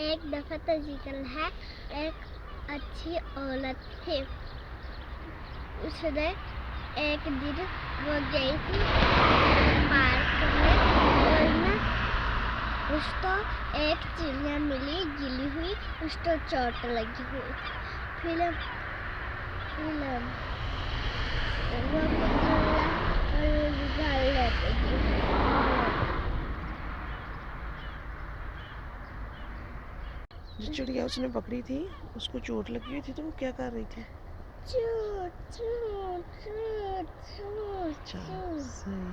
एक दफा तो जिक्र है, एक अच्छी औरत थी। उसने एक दिन वो गई थी पार्क में और ना उसको एक चिड़िया मिली गिली हुई, उसको चोट लगी हुई। फिर वो पकड़ा और घर लेते गई। जो चिड़िया उसने पकड़ी थी उसको चोट लगी हुई थी, तो वो क्या कर रही थी? अच्छा, सही।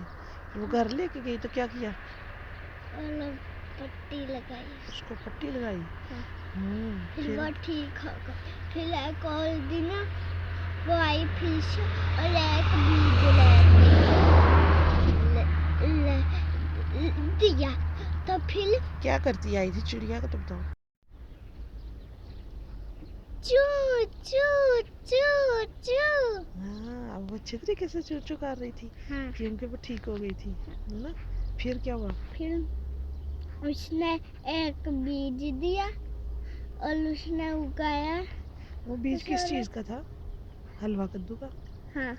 फिर वो घर लेके गई तो क्या किया? और पट्टी लगाई, उसको पट्टी लगाई। हाँ। फिर वो ठीक हो गई। फिर एक और दिन वो आई फिश और एक बीज दिया। तो फिर क्या करती आई थी चिड़िया का, तो बताओ। चू चू चू चू। हाँ, अब वो अच्छे तरीके से चू चू कर रही थी, हाँ। क्योंकि वो ठीक हो गई थी, है ना? फिर क्या हुआ? फिर उसने एक बीज दिया और उसने उगाया। वो बीज किस चीज का था? हलवा कद्दू का? हाँ।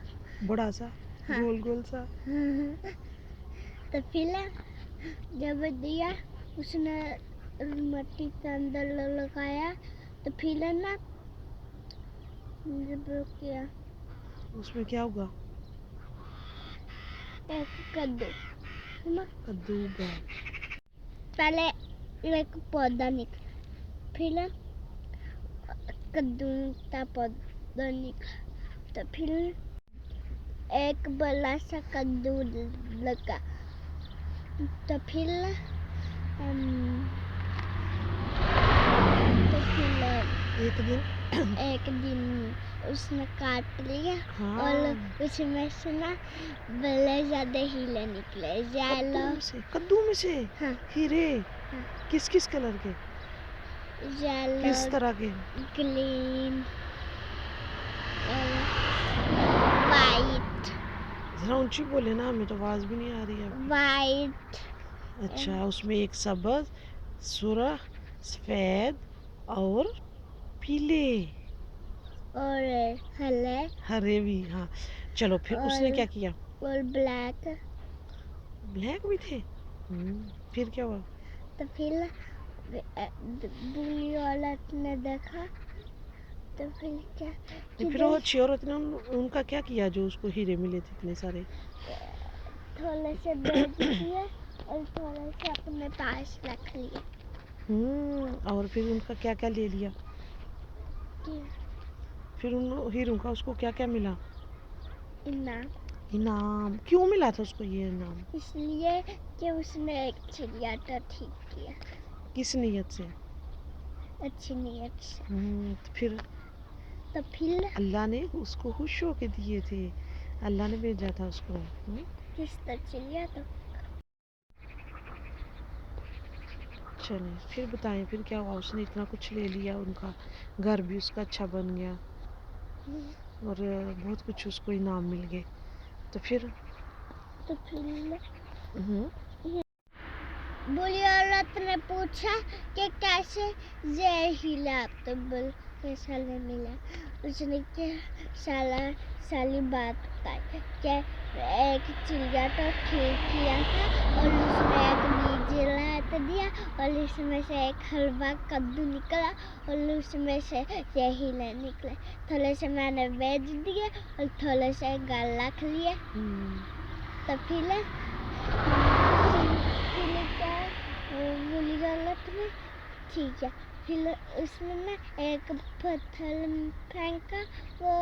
बड़ा सा, हाँ। गोल गोल सा। तो फिर जब दिया उसने मिट्टी के अंदर लगाया, तो फिर ना जब किया उसमें क्या हुआ? एक कद्दू कद्दू उगा। पहले एक पौधा निकला, फिर कद्दू का पौधा निकला, तो फिर एक बड़ा सा कद्दू लगा। तो फिर एक दिन उसने काट लिया। हाँ। और उसमें से ना बड़े ज्यादा हीरे निकले। कद्दू में से हाँ। हीरे? हाँ। किस किस कलर के? येलो, किस तरह के? ग्रीन और वाइट। जरा ऊंची बोले ना, हमें तो आवाज भी नहीं आ रही है। वाइट। अच्छा, उसमें एक सब्ज, सुरख, सफेद और पीले और हरे भी। हाँ, चलो फिर उसने क्या किया? और ब्लैक। ब्लैक भी थे। फिर क्या हुआ? तो फिर बुरी औरत ने देखा, तो फिर क्या फिर वो अच्छी औरत ने उनका क्या किया जो उसको हीरे मिले थे इतने सारे? थोड़े से बेच दिए और थोड़े से अपने पास रख लिए। और फिर उनका क्या क्या ले लिया? फिर उन हीरों का उसको क्या क्या मिला? इनाम। इनाम क्यों मिला था उसको ये इनाम? इसलिए कि उसने एक चिड़िया तो ठीक किया। किस नीयत से? अच्छी नीयत से। तो फिर अल्लाह ने उसको खुश होके दिए थे, अल्लाह ने भेजा था उसको। किस तो चिड़िया तो। चलिए फिर बताएं, फिर क्या हुआ? उसने इतना कुछ ले लिया, उनका घर भी उसका अच्छा बन गया और बहुत कुछ उसको इनाम मिल गए। तो फिर बुरी औरत ने पूछा कि कैसे ये हीरा तो पैसा ले मिला। उसने क्या साली बात बताई कि एक चिड़िया तो ठीक किया था और उसने एक बीज ला दिया और इसमें से एक हलवा कद्दू निकला और उसमें से ये हीरे निकले। थोड़े से मैंने बेच दिए और थोड़े से घर रख लिए। तो फिर ठीक है। फिर उसने ना एक पत्थर फेंका, वो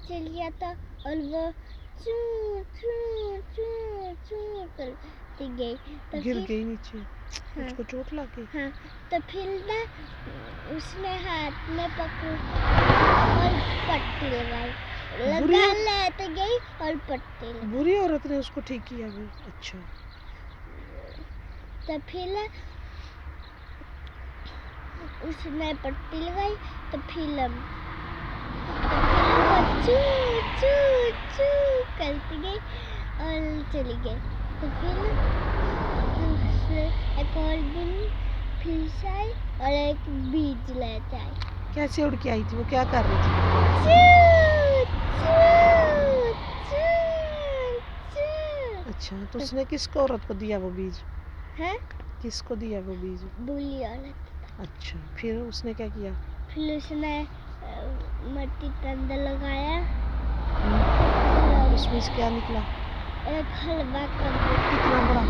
चिड़िया था और वो चू चू चू चू करती गई। तो गिर गई नीचे। हाँ। उसको चोट लग गई। हाँ। तो फिर ना उसने हाथ में पकड़ और पट्टी लगाई, लगा लेते गई और पट्टी लगाई। बुरी औरत ने उसको ठीक किया भी। अच्छा। तो फिर उसने पट्टी लगाई, तो फिर चू चू चू करती गई और चली गई। तो फिर एक और दिन फिर आई और एक बीज लेते आई। कैसे उड़ के आई थी? वो क्या कर रही थी? अच्छा, तो उसने किसको औरत को दिया वो बीज? है किसको दिया वो बीज? बुली औरत। अच्छा, फिर उसने क्या किया? फिर उसने मिट्टी के अंदर लगाया। उसमें से क्या निकला? एक हलवा कद्दू। कितना बड़ा?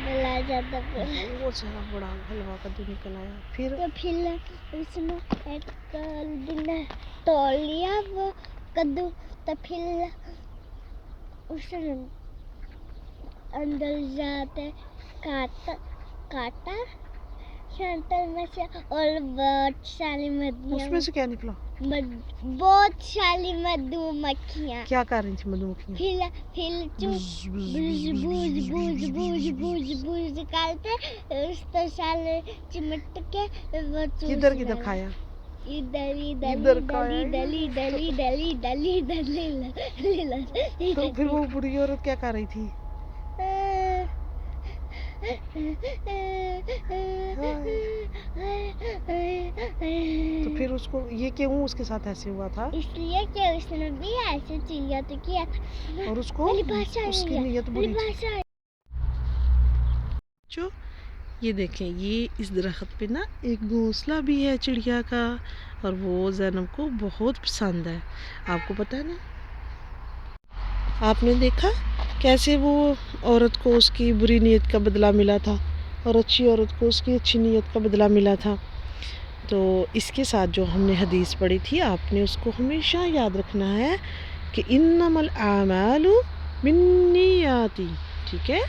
मिला जाता बहुत सारा बड़ा हलवा कद्दू निकल आया। फिर तो फिर उसने एक दिन तोड़ लिया वो कद्दू। तो फिर उसने अंदर जाते काटा सेंटर में से और बहुत सारी मधुमक्खियाँ। उसमें से क्या निकला? बहुत सारी मधुमक्खियाँ। क्या कर रही थी मधुमक्खियाँ? फिर बूझ करते उस तो साले चिमट के वो किधर किधर खाया? इधर तो फिर वो बुरी औरत क्या कर रही थी? तो फिर उसको ये क्यों उसके साथ ऐसे हुआ था? इसलिए कि उसने भी ऐसे चिड़िया तो किया था। और उसको उसकी नीयत बुरी थी। जो ये देखें, ये इस दरख्त पे ना एक घोंसला भी है चिड़िया का, और वो ज़ैनब को बहुत पसंद है। आपको पता है ना? आपने देखा कैसे वो औरत को उसकी बुरी नीयत का बदला मिला था और अच्छी औरत को उसकी अच्छी नीयत का बदला मिला था। तो इसके साथ जो हमने हदीस पढ़ी थी, आपने उसको हमेशा याद रखना है कि इन्नमल आमालु बिन्नियाती। ठीक है,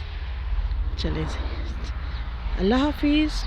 चलें, अल्लाह हाफिज़।